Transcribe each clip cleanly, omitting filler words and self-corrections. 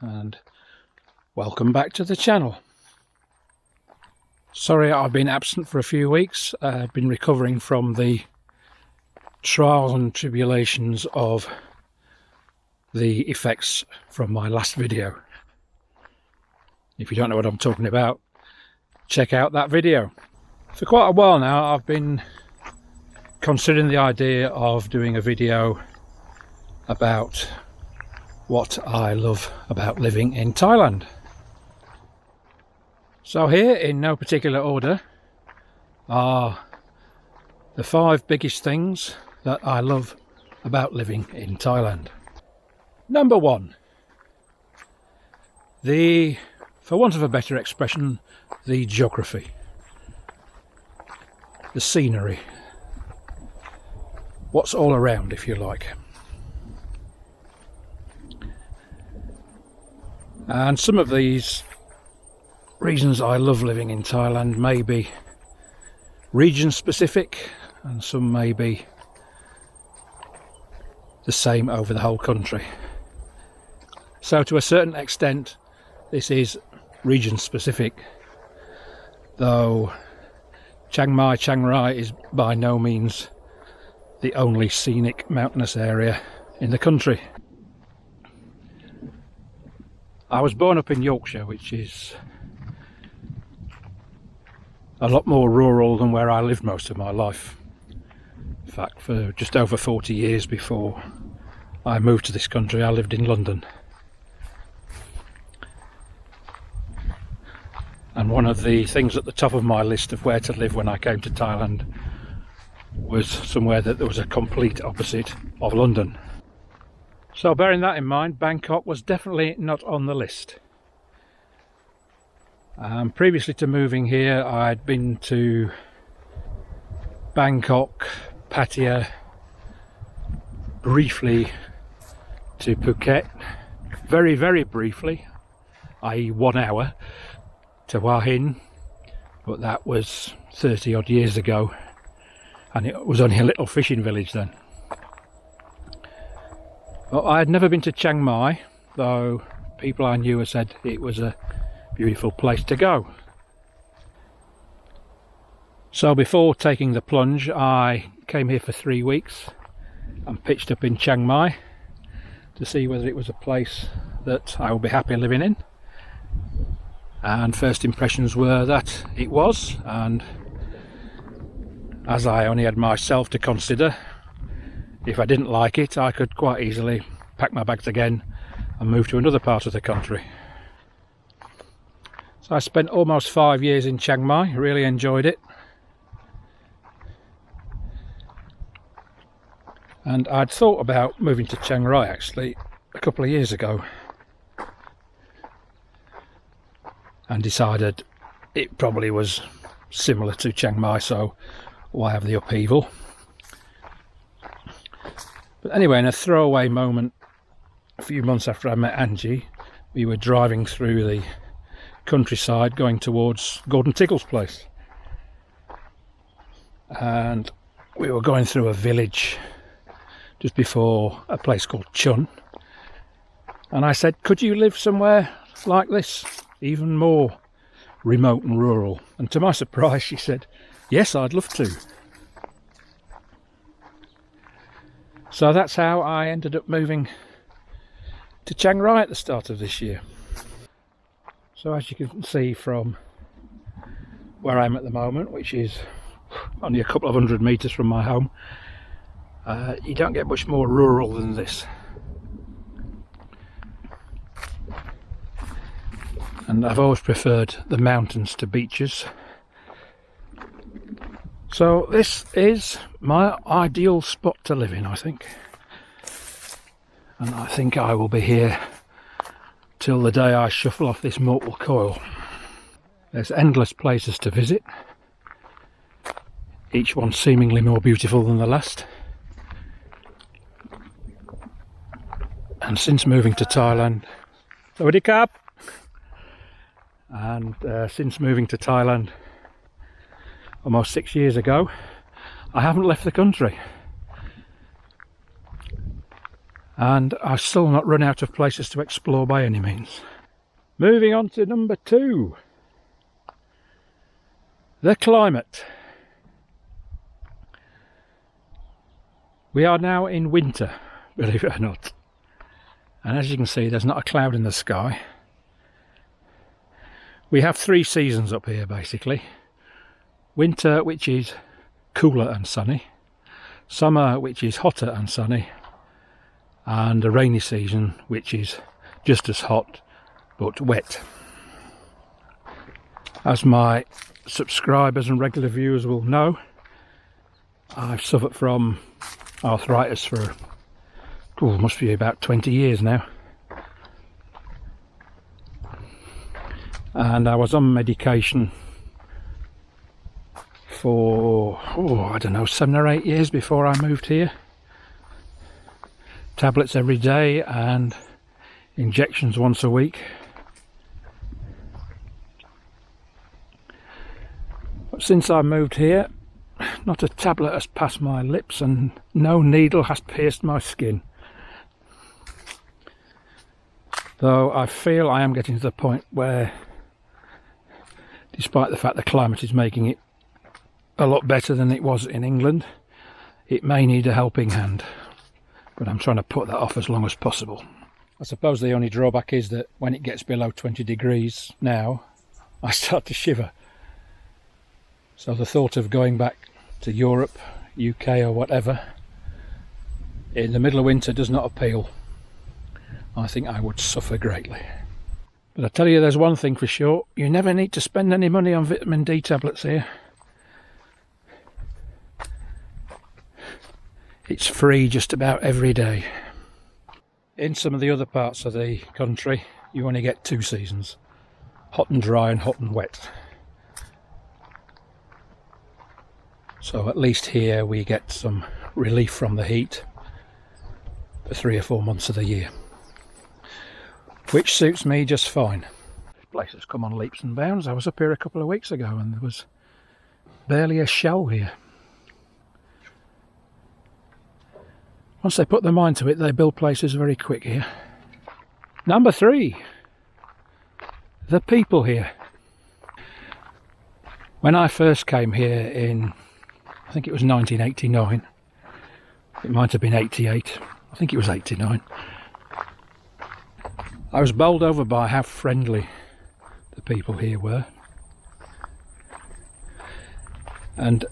and welcome back to the channel. Sorry I've been absent for a few weeks. I've been recovering from the trials and tribulations of the effects from my last video. If you don't know what I'm talking about, check out that video. For quite a while now I've been considering the idea of doing a video about what I love about living in Thailand. So here, in no particular order, are the 5 biggest things that I love about living in Thailand. Number 1, for want of a better expression, the geography, the scenery, what's all around, if you like. And some of these reasons I love living in Thailand may be region specific, and some may be the same over the whole country. So to a certain extent this is region specific, though Chiang Mai, Chiang Rai is by no means the only scenic mountainous area in the country. I was born up in Yorkshire, which is a lot more rural than where I lived most of my life. In fact, for just over 40 years before I moved to this country, I lived in London. And one of the things at the top of my list of where to live when I came to Thailand was somewhere that there was a complete opposite of London. So bearing that in mind, Bangkok was definitely not on the list. Previously to moving here, I'd been to Bangkok, Pattaya, briefly to Phuket, very briefly, i.e. 1 hour, to Hua Hin, but that was 30 odd years ago, and it was only a little fishing village then. Well, I had never been to Chiang Mai, though people I knew had said it was a beautiful place to go. So before taking the plunge, I came here for 3 weeks and pitched up in Chiang Mai to see whether it was a place that I would be happy living in. And first impressions were that it was, and as I only had myself to consider, if I didn't like it, I could quite easily pack my bags again and move to another part of the country. So I spent almost 5 years in Chiang Mai, really enjoyed it. And I'd thought about moving to Chiang Rai actually a couple of years ago, and decided it probably was similar to Chiang Mai, so why have the upheaval? But anyway, in a throwaway moment, a few months after I met Angie, we were driving through the countryside going towards Gordon Tickle's place, and we were going through a village just before a place called Chun, and I said, could you live somewhere like this, even more remote and rural? And to my surprise she said, yes, I'd love to. So that's how I ended up moving to Chiang Rai at the start of this year. So as you can see from where I'm at the moment, which is only a couple of 100 metres from my home, you don't get much more rural than this. And I've always preferred the mountains to beaches. So this is my ideal spot to live in, I think. And I think I will be here till the day I shuffle off this mortal coil. There's endless places to visit, each one seemingly more beautiful than the last. And since moving to Thailand, Sawadee Krap! And since moving to Thailand almost 6 years ago, I haven't left the country. and I've still not run out of places to explore by any means. Moving on to number 2. The climate. We are now in winter, believe it or not. And as you can see, there's not a cloud in the sky. We have 3 seasons up here basically. Winter, which is cooler and sunny. Summer, which is hotter and sunny. And a rainy season, which is just as hot but wet. As my subscribers and regular viewers will know, I've suffered from arthritis for must be about 20 years now, and I was on medication for I don't know, 7 or 8 years before I moved here. Tablets every day and injections once a week. But since I moved here, not a tablet has passed my lips and no needle has pierced my skin. Though I feel I am getting to the point where, despite the fact the climate is making it a lot better than it was in England, it may need a helping hand. But I'm trying to put that off as long as possible. I suppose the only drawback is that when it gets below 20 degrees now, I start to shiver. So the thought of going back to Europe, UK or whatever in the middle of winter does not appeal. I think I would suffer greatly. But I tell you, there's one thing for sure: you never need to spend any money on vitamin D tablets here. It's free just about every day. In some of the other parts of the country, you only get 2 seasons: hot and dry and hot and wet. So at least here we get some relief from the heat for 3 or 4 months of the year, which suits me just fine. This place has come on leaps and bounds. I was up here a couple of weeks ago and there was barely a shell here. Once they put their mind to it, they build places very quick here. Number 3. The people here. When I first came here in, I think it was 1989, it might have been 88, I think it was 89, I was bowled over by how friendly the people here were. And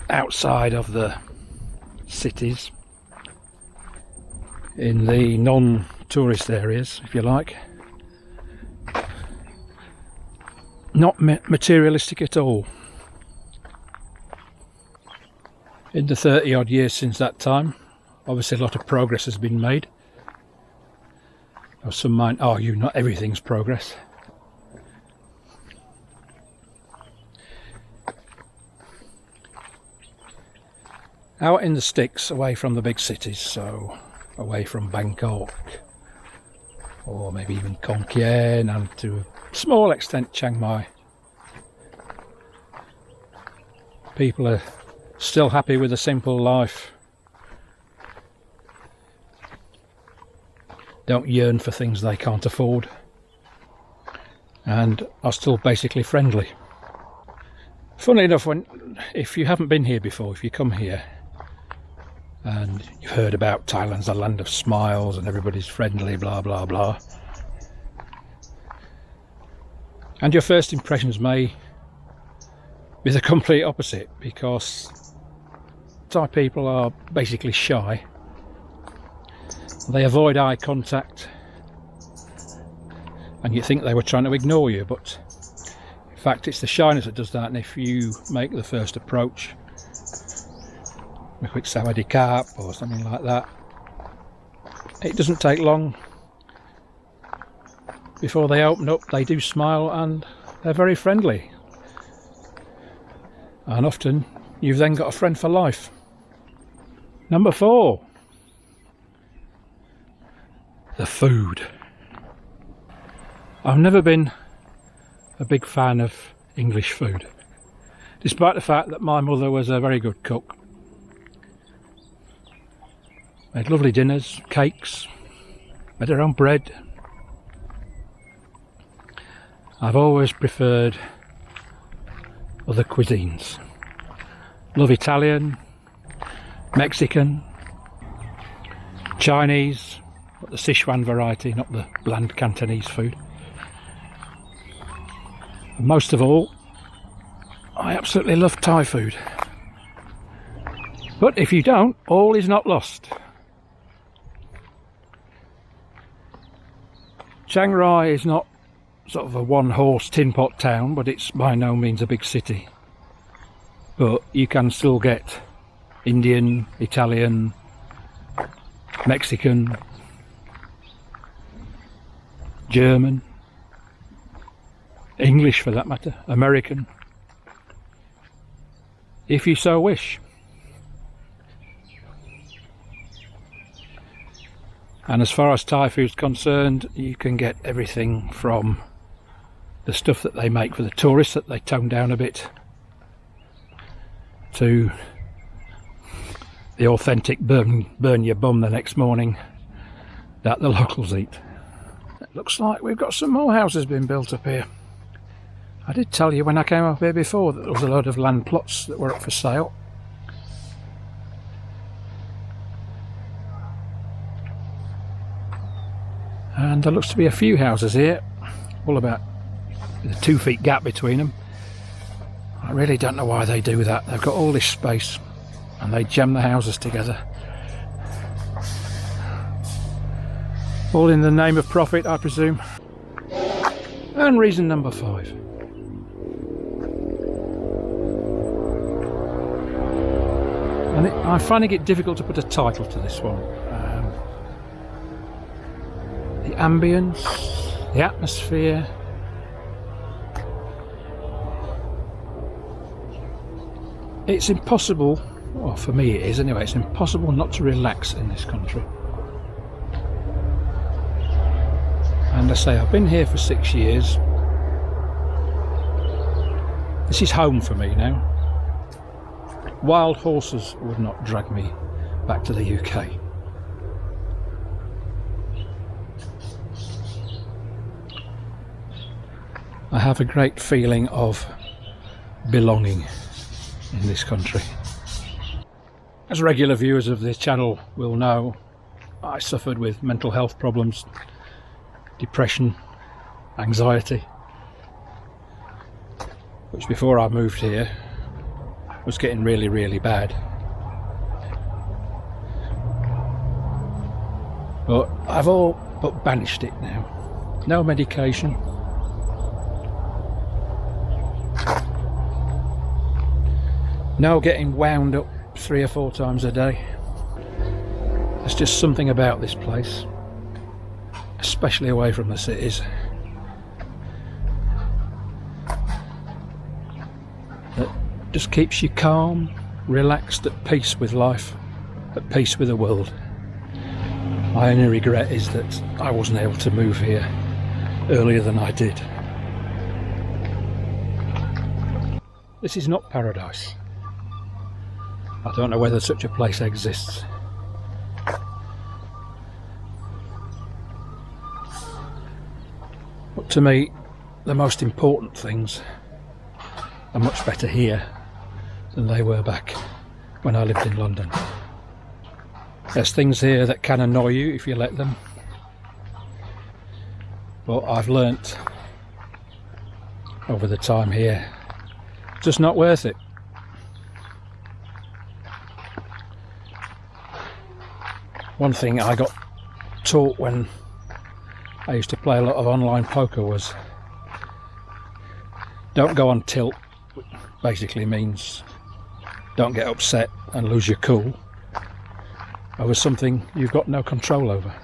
outside of the cities, in the non-tourist areas, if you like, not materialistic at all. In the 30 odd years since that time, obviously a lot of progress has been made. Or some might argue not everything's progress. Out in the sticks, away from the big cities, so away from Bangkok, or maybe even Khon Kaen, and to a small extent Chiang Mai, people are still happy with a simple life. Don't yearn for things they can't afford, and are still basically friendly. Funnily enough, if you haven't been here before, if you come here and you've heard about Thailand's the land of smiles and everybody's friendly, blah blah blah, and your first impressions may be the complete opposite, because Thai people are basically shy. They avoid eye contact, and you think they were trying to ignore you, but in fact it's the shyness that does that. And if you make the first approach, a quick sawadee kap or something like that, it doesn't take long before they open up. They do smile and they're very friendly, and often you've then got a friend for life. Number 4. The food. I've never been a big fan of English food, despite the fact that my mother was a very good cook. Made lovely dinners, cakes, made our own bread. I've always preferred other cuisines. Love Italian, Mexican, Chinese, but the Sichuan variety, not the bland Cantonese food. And most of all, I absolutely love Thai food. But if you don't, all is not lost. Chiang Rai is not sort of a one-horse tin pot town, but it's by no means a big city. But you can still get Indian, Italian, Mexican, German, English for that matter, American, if you so wish. And as far as Thai food is concerned, you can get everything from the stuff that they make for the tourists that they tone down a bit, to the authentic burn your bum the next morning that the locals eat. It looks like we've got some more houses being built up here. I did tell you when I came up here before that there was a lot of land plots that were up for sale. And there looks to be a few houses here, all about a 2 feet gap between them. I really don't know why they do that. They've got all this space and they jam the houses together. All in the name of profit, I presume. And reason number 5. And I'm finding it difficult to put a title to this one. The ambience, the atmosphere. It's impossible, well for me it is anyway, it's impossible not to relax in this country. And I say, I've been here for 6 years. This is home for me now. Wild horses would not drag me back to the UK. I have a great feeling of belonging in this country. As regular viewers of this channel will know, I suffered with mental health problems, depression, anxiety, which before I moved here was getting really, really bad. But I've all but banished it now. No medication. No getting wound up 3 or 4 times a day. There's just something about this place, especially away from the cities, that just keeps you calm, relaxed, at peace with life, at peace with the world. My only regret is that I wasn't able to move here earlier than I did. This is not paradise. I don't know whether such a place exists. But to me, the most important things are much better here than they were back when I lived in London. There's things here that can annoy you if you let them, but I've learnt over the time here, it's just not worth it. One thing I got taught when I used to play a lot of online poker was don't go on tilt, which basically means don't get upset and lose your cool over something you've got no control over.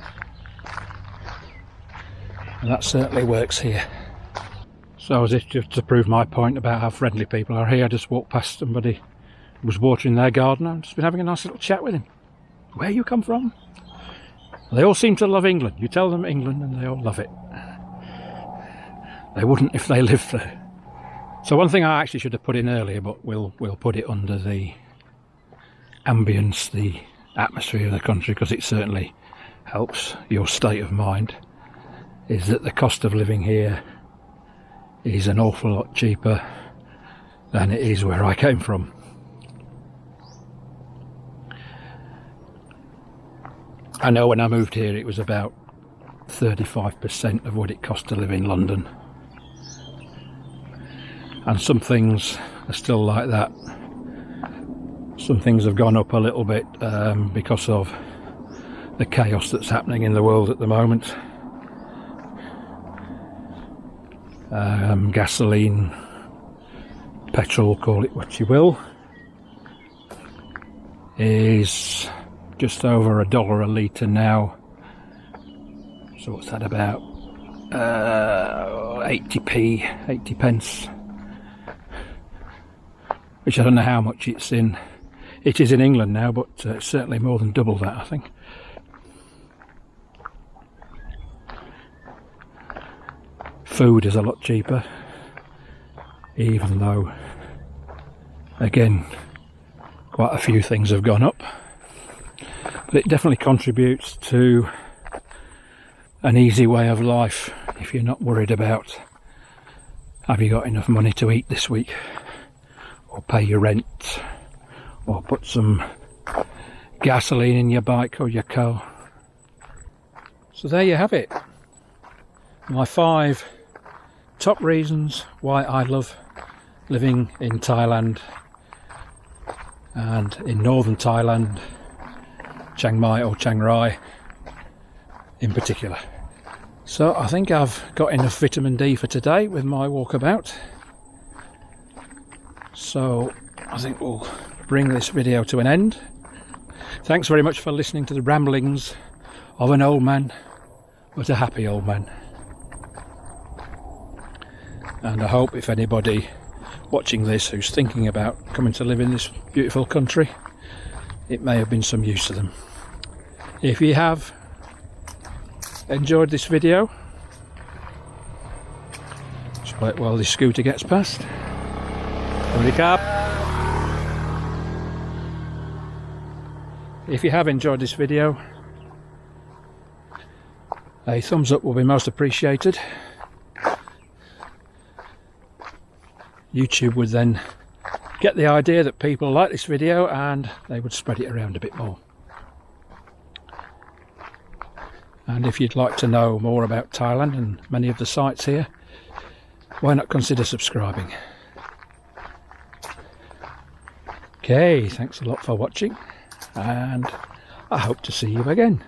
And that certainly works here. So as if just to prove my point about how friendly people are here, I just walked past somebody who was watering their garden and I've just been having a nice little chat with him. Where you come from? They all seem to love England. You tell them England and they all love it. They wouldn't if they lived there. So one thing I actually should have put in earlier, but we'll put it under the ambience, the atmosphere of the country, because it certainly helps your state of mind, is that the cost of living here is an awful lot cheaper than it is where I came from. I know when I moved here it was about 35% of what it cost to live in London, and some things are still like that. Some things have gone up a little bit because of the chaos that's happening in the world at the moment. Gasoline, petrol, call it what you will, is just over $1 a litre now. So what's that, about 80 pence, which I don't know how much it is in England now, but it's certainly more than double that, I think. Food is a lot cheaper, even though, again, quite a few things have gone up. But it definitely contributes to an easy way of life if you're not worried about, have you got enough money to eat this week, or pay your rent, or put some gasoline in your bike or your car. So there you have it, my 5 top reasons why I love living in Thailand, and in northern Thailand, Chiang Mai or Chiang Rai in particular. So I think I've got enough vitamin D for today with my walkabout, so I think we'll bring this video to an end. Thanks very much for listening to the ramblings of an old man, but a happy old man. And I hope if anybody watching this who's thinking about coming to live in this beautiful country, it may have been some use to them. If you have enjoyed this video, just wait while this scooter gets past. If you have enjoyed this video, a thumbs up will be most appreciated. YouTube would then get the idea that people like this video and they would spread it around a bit more. And if you'd like to know more about Thailand and many of the sites here, why not consider subscribing? Okay, thanks a lot for watching, and I hope to see you again.